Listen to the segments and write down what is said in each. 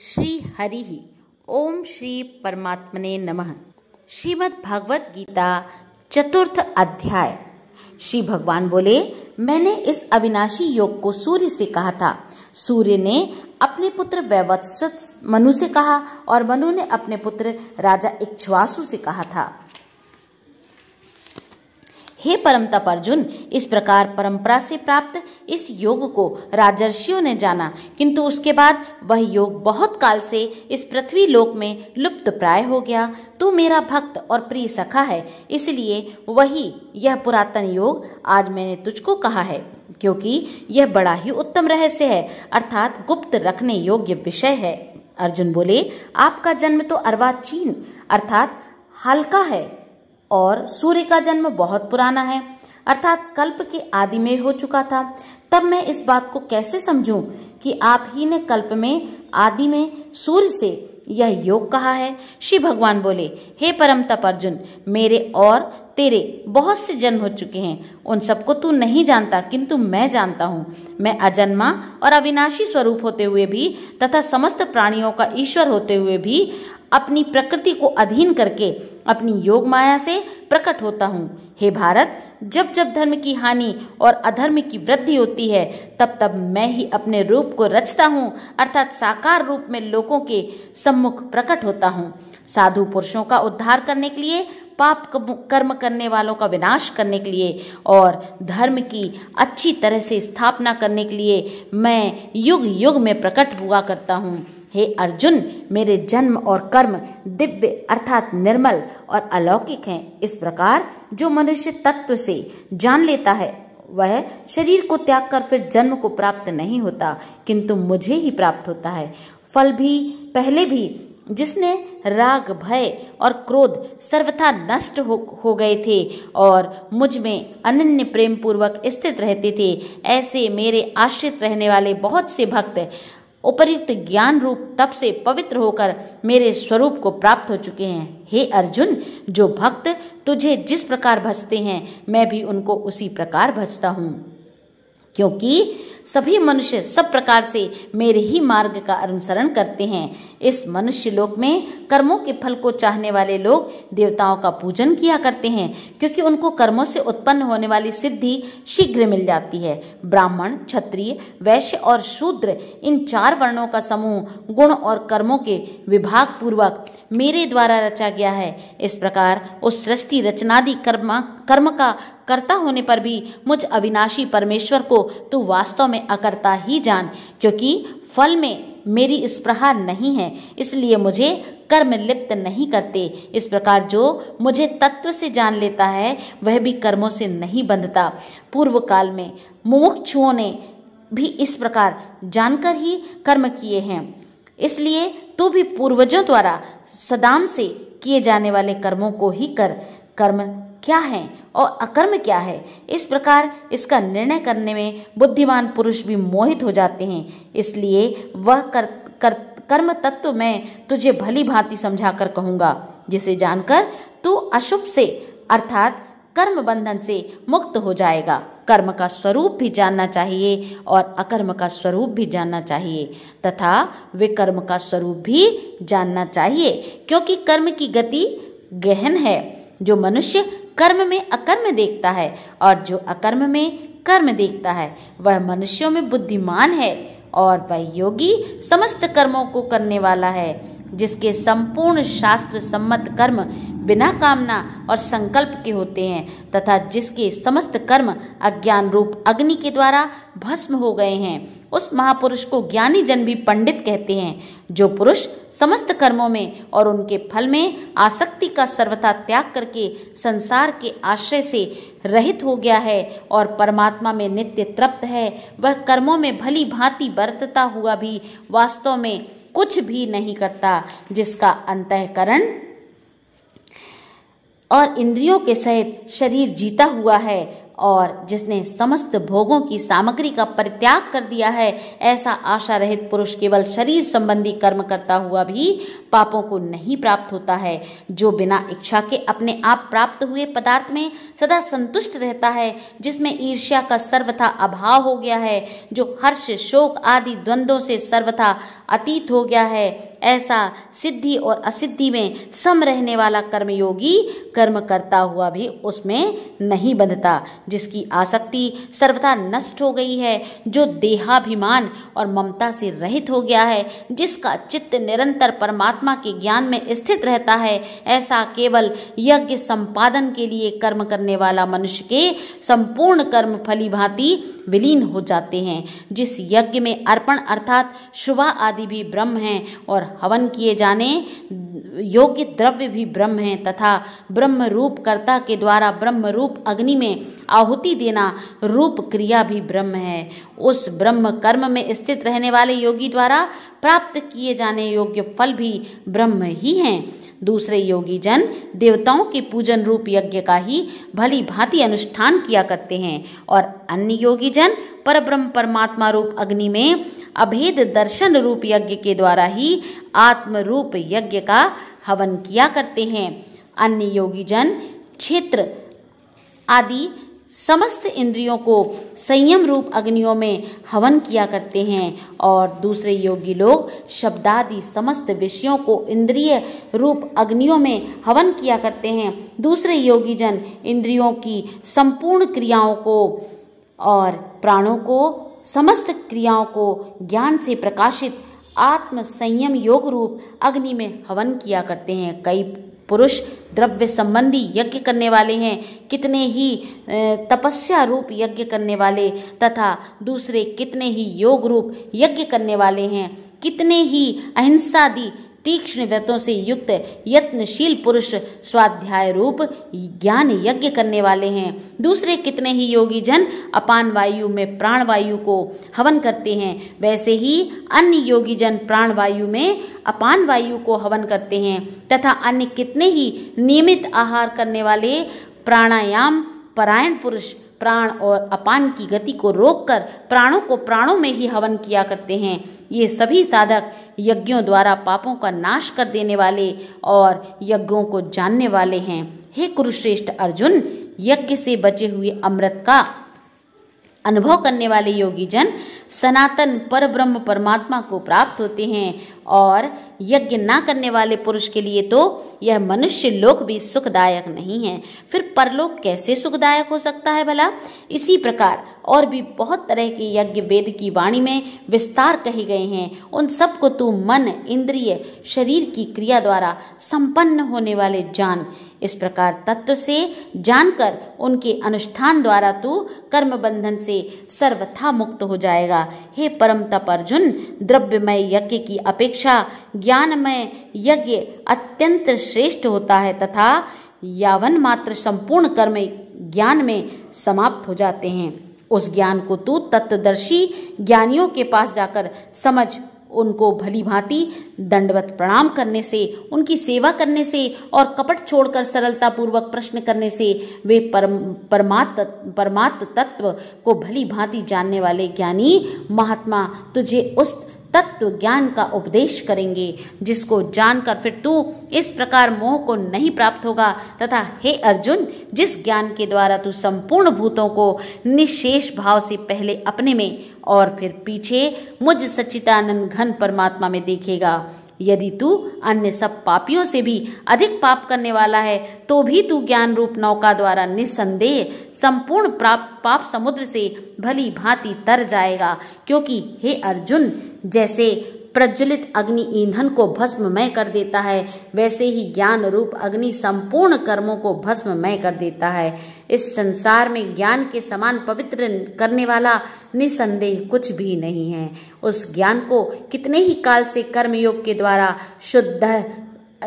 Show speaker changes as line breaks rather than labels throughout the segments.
श्री हरि ओम श्री परमात्मने नमः। श्रीमद् भागवत गीता चतुर्थ अध्याय। श्री भगवान बोले, मैंने इस अविनाशी योग को सूर्य से कहा था। सूर्य ने अपने पुत्र वैवस्वत मनु से कहा और मनु ने अपने पुत्र राजा इक्ष्वाकु से कहा था। हे परम तप अर्जुन, इस प्रकार परंपरा से प्राप्त इस योग को राजर्षियों ने जाना, किंतु उसके बाद वह योग बहुत काल से इस पृथ्वी लोक में लुप्त प्राय हो गया। तू मेरा भक्त और प्रिय सखा है, इसलिए वही यह पुरातन योग आज मैंने तुझको कहा है, क्योंकि यह बड़ा ही उत्तम रहस्य है, अर्थात गुप्त रखने योग्य विषय है। अर्जुन बोले, आपका जन्म तो अर्वाचीन अर्थात हल्का है और सूर्य का जन्म बहुत पुराना है, अर्थात कल्प के आदि में हो चुका था। तब मैं इस बात को कैसे समझूं कि आप ही ने कल्प में आदि में सूर्य से यह योग कहा है। श्री भगवान बोले, हे परम तप अर्जुन, मेरे और तेरे बहुत से जन्म हो चुके हैं, उन सबको तू नहीं जानता, किंतु मैं जानता हूँ। मैं अजन्मा और अविनाशी स्वरूप होते हुए भी तथा समस्त प्राणियों का ईश्वर होते हुए भी अपनी प्रकृति को अधीन करके अपनी योग माया से प्रकट होता हूँ। हे भारत, जब जब धर्म की हानि और अधर्म की वृद्धि होती है, तब तब मैं ही अपने रूप को रचता हूँ, अर्थात साकार रूप में लोगों के सम्मुख प्रकट होता हूँ। साधु पुरुषों का उद्धार करने के लिए, पाप कर्म करने वालों का विनाश करने के लिए और धर्म की अच्छी तरह से स्थापना करने के लिए मैं युग युग में प्रकट हुआ करता हूँ। हे अर्जुन, मेरे जन्म और कर्म दिव्य अर्थात निर्मल और अलौकिक हैं। इस प्रकार जो मनुष्य तत्व से जान लेता है, वह शरीर को त्याग कर फिर जन्म को प्राप्त नहीं होता, किंतु मुझे ही प्राप्त होता है। फल भी पहले भी जिसने राग, भय और क्रोध सर्वथा नष्ट हो गए थे और मुझ में अनन्य प्रेम पूर्वक स्थित रहते थे, ऐसे मेरे आश्रित रहने वाले बहुत से भक्त उपर्युक्त ज्ञान रूप तप से पवित्र होकर मेरे स्वरूप को प्राप्त हो चुके हैं। हे अर्जुन, जो भक्त तुझे जिस प्रकार भजते हैं, मैं भी उनको उसी प्रकार भजता हूँ, क्योंकि सभी मनुष्य सब प्रकार से मेरे ही मार्ग का अनुसरण करते हैं। इस मनुष्य लोक में कर्मों के फल को चाहने वाले लोग देवताओं का पूजन किया करते हैं, क्योंकि उनको कर्मों से उत्पन्न होने वाली सिद्धि शीघ्र मिल जाती है। ब्राह्मण, क्षत्रिय, वैश्य और शूद्र, इन चार वर्णों का समूह गुण और कर्मों के विभाग पूर्वक मेरे द्वारा रचा गया है। इस प्रकार उस सृष्टि रचनादि कर्म का कर्ता होने पर भी मुझ अविनाशी परमेश्वर को तू वास्तव में अकर्ता ही जान, क्योंकि फल में मेरी स्पृहा नहीं है, इसलिए मुझे कर्म लिप्त नहीं करते। इस प्रकार जो मुझे तत्व से जान लेता है, वह भी कर्मों से नहीं बंधता। पूर्व काल में मुमुक्षुओं ने भी इस प्रकार जानकर ही कर्म किए हैं, इसलिए तू भी पूर्वजों द्वारा सदाम से किए जाने वाले कर्मों को ही कर। कर्म क्या है और अकर्म क्या है, इस प्रकार इसका निर्णय करने में बुद्धिमान पुरुष भी मोहित हो जाते हैं। इसलिए वह कर्म तत्व मैं तुझे भली भांति समझा कर कहूँगा, जिसे जानकर तू अशुभ से अर्थात कर्म बंधन से मुक्त हो जाएगा। कर्म का स्वरूप भी जानना चाहिए और अकर्म का स्वरूप भी जानना चाहिए तथा विकर्म का स्वरूप भी जानना चाहिए, क्योंकि कर्म की गति गहन है। जो मनुष्य कर्म में अकर्म देखता है और जो अकर्म में कर्म देखता है, वह मनुष्यों में बुद्धिमान है और वह योगी समस्त कर्मों को करने वाला है, जिसके संपूर्ण शास्त्र सम्मत कर्म बिना कामना और संकल्प के होते हैं तथा जिसके समस्त कर्म अज्ञान रूप अग्नि के द्वारा भस्म हो गए हैं। उस महापुरुष को ज्ञानी जन भी पंडित कहते हैं। जो पुरुष समस्त कर्मों में और उनके फल में आसक्ति का सर्वथा त्याग करके संसार के आश्रय से रहित हो गया है और परमात्मा में नित्य तृप्त है, वह कर्मों में भली भांति बरतता हुआ भी वास्तव में कुछ भी नहीं करता, जिसका अंतःकरण और इंद्रियों के सहित शरीर जीता हुआ है और जिसने समस्त भोगों की सामग्री का परित्याग कर दिया है, ऐसा आशा रहित पुरुष केवल शरीर संबंधी कर्म करता हुआ भी पापों को नहीं प्राप्त होता है। जो बिना इच्छा के अपने आप प्राप्त हुए पदार्थ में सदा संतुष्ट रहता है, जिसमें ईर्ष्या का सर्वथा अभाव हो गया है, जो हर्ष शोक आदि द्वंद्वों से सर्वथा अतीत हो गया है, ऐसा सिद्धि और असिद्धि में सम रहने वाला कर्मयोगी कर्म करता हुआ भी उसमें नहीं बंधता, जिसकी आसक्ति सर्वथा नष्ट हो गई है, जो देहाभिमान और ममता से रहित हो गया है, जिसका चित्त निरंतर परमात्मा के ज्ञान में स्थित रहता है, ऐसा केवल यज्ञ संपादन के लिए कर्म करने वाला मनुष्य के संपूर्ण कर्म फली भांति विलीन हो जाते हैं। जिस यज्ञ में अर्पण अर्थात शुभा आदि भी ब्रह्म हैं और हवन किए जाने योग्य द्रव्य भी ब्रह्म हैं तथा ब्रह्म रूप कर्ता के द्वारा ब्रह्म रूप अग्नि में आहुति देना रूप क्रिया भी ब्रह्म है, उस ब्रह्म कर्म में स्थित रहने वाले योगी द्वारा प्राप्त किए जाने योग्य फल भी ब्रह्म ही हैं। दूसरे योगी जन देवताओं के पूजन रूप यज्ञ का ही भली भांति अनुष्ठान किया करते हैं और अन्य योगी जन परब्रह्म परमात्मा रूप अग्नि में अभेद दर्शन रूप यज्ञ के द्वारा ही आत्म रूप यज्ञ का हवन किया करते हैं। अन्य योगी जन क्षेत्र आदि समस्त इंद्रियों को संयम रूप अग्नियों में हवन किया करते हैं और दूसरे योगी लोग शब्दादि समस्त विषयों को इंद्रिय रूप अग्नियों में हवन किया करते हैं। दूसरे योगी जन इंद्रियों की संपूर्ण क्रियाओं को और प्राणों को समस्त क्रियाओं को ज्ञान से प्रकाशित आत्म संयम योग रूप अग्नि में हवन किया करते हैं। कई पुरुष द्रव्य संबंधी यज्ञ करने वाले हैं, कितने ही तपस्या रूप यज्ञ करने वाले तथा दूसरे कितने ही योग रूप यज्ञ करने वाले हैं, कितने ही अहिंसादि तीक्ष्ण व्रतों से युक्त यत्नशील पुरुष स्वाध्याय रूप ज्ञान यज्ञ करने वाले हैं। दूसरे कितने ही योगी जन अपान वायु में प्राण वायु को हवन करते हैं, वैसे ही अन्य योगी जन प्राण वायु में अपान वायु को हवन करते हैं तथा अन्य कितने ही नियमित आहार करने वाले प्राणायाम परायण पुरुष प्राण और अपान की गति को रोककर प्राणों को प्राणों में ही हवन किया करते हैं। ये सभी साधक यज्ञों द्वारा पापों का नाश कर देने वाले और यज्ञों को जानने वाले हैं। हे कुरुश्रेष्ठ अर्जुन, यज्ञ से बचे हुए अमृत का अनुभव करने वाले योगी जन सनातन पर ब्रह्म परमात्मा को प्राप्त होते हैं और यज्ञ ना करने वाले पुरुष के लिए तो यह मनुष्य लोक भी सुखदायक नहीं है, फिर परलोक कैसे सुखदायक हो सकता है भला। इसी प्रकार और भी बहुत तरह के यज्ञ वेद की वाणी में विस्तार कहे गए हैं, उन सब को तू मन इंद्रिय शरीर की क्रिया द्वारा संपन्न होने वाले जान। इस प्रकार तत्व से जानकर उनके अनुष्ठान द्वारा तू कर्म बंधन से सर्वथा मुक्त हो जाएगा। हे परम तप अर्जुन, द्रव्यमय यज्ञ की अपेक्षा ज्ञानमय यज्ञ अत्यंत श्रेष्ठ होता है तथा यावन मात्र संपूर्ण कर्म ज्ञान में समाप्त हो जाते हैं। उस ज्ञान को तू तत्वदर्शी ज्ञानियों के पास जाकर समझ, उनको भली भांति दंडवत प्रणाम करने से, उनकी सेवा करने से और कपट छोड़कर सरलता पूर्वक प्रश्न करने से वे परमात्म तत्व को भली भांति जानने वाले ज्ञानी महात्मा तुझे उस तत्व ज्ञान का उपदेश करेंगे, जिसको जानकर फिर तू इस प्रकार मोह को नहीं प्राप्त होगा। तथा हे अर्जुन, जिस ज्ञान के द्वारा तू संपूर्ण भूतों को निशेष भाव से पहले अपने में और फिर पीछे मुझ सच्चिदानंद घन परमात्मा में देखेगा, यदि तू अन्य सब पापियों से भी अधिक पाप करने वाला है तो भी तू ज्ञान रूप नौका द्वारा निस्संदेह संपूर्ण पाप समुद्र से भली भांति तर जाएगा। क्योंकि हे अर्जुन, जैसे प्रज्वलित अग्नि ईंधन को भस्ममय कर देता है, वैसे ही ज्ञान रूप अग्नि संपूर्ण कर्मों को भस्ममय कर देता है। इस संसार में ज्ञान के समान पवित्र करने वाला निसंदेह कुछ भी नहीं है। उस ज्ञान को कितने ही काल से कर्मयोग के द्वारा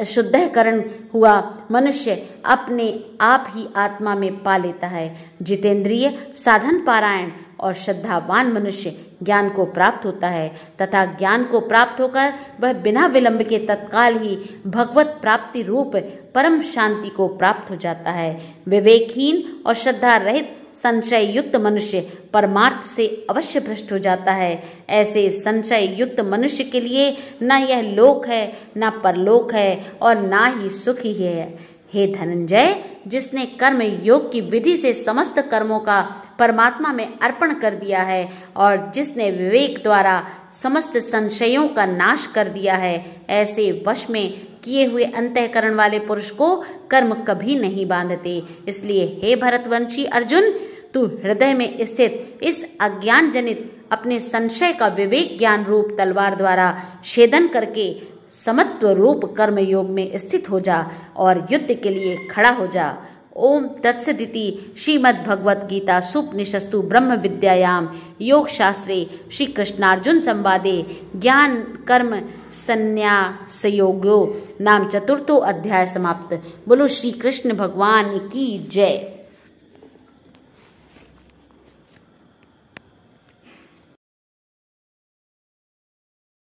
शुद्धकरण हुआ मनुष्य अपने आप ही आत्मा में पा लेता है। जितेंद्रिय साधन पारायण और श्रद्धावान मनुष्य ज्ञान को प्राप्त होता है तथा ज्ञान को प्राप्त होकर वह बिना विलंब के तत्काल ही भगवत प्राप्ति रूप परम शांति को प्राप्त हो जाता है। विवेकहीन और श्रद्धा रहित संशय युक्त मनुष्य परमार्थ से अवश्य भ्रष्ट हो जाता है। ऐसे संशय युक्त मनुष्य के लिए न यह लोक है, न परलोक है और ना ही सुख ही है। हे धनंजय, जिसने कर्म योग की विधि से समस्त कर्मों का परमात्मा में अर्पण कर दिया है और जिसने विवेक द्वारा समस्त संशयों का नाश कर दिया है, ऐसे वश में किए हुए अंतःकरण वाले पुरुष को कर्म कभी नहीं बांधते। इसलिए हे भरतवंशी अर्जुन, तू हृदय में स्थित इस अज्ञान जनित अपने संशय का विवेक ज्ञान रूप तलवार द्वारा छेदन करके समत्व रूप कर्म योग में स्थित हो जा और युद्ध के लिए खड़ा हो जा। ओम तत्सदिति श्रीमद् भगवत गीता सुपनिषस्तु ब्रह्म विद्यायाम योग शास्त्रे श्री कृष्णार्जुन संवादे ज्ञान कर्म संन्यास योगो नाम 4 अध्याय समाप्त। बोलो श्री कृष्ण भगवान की जय।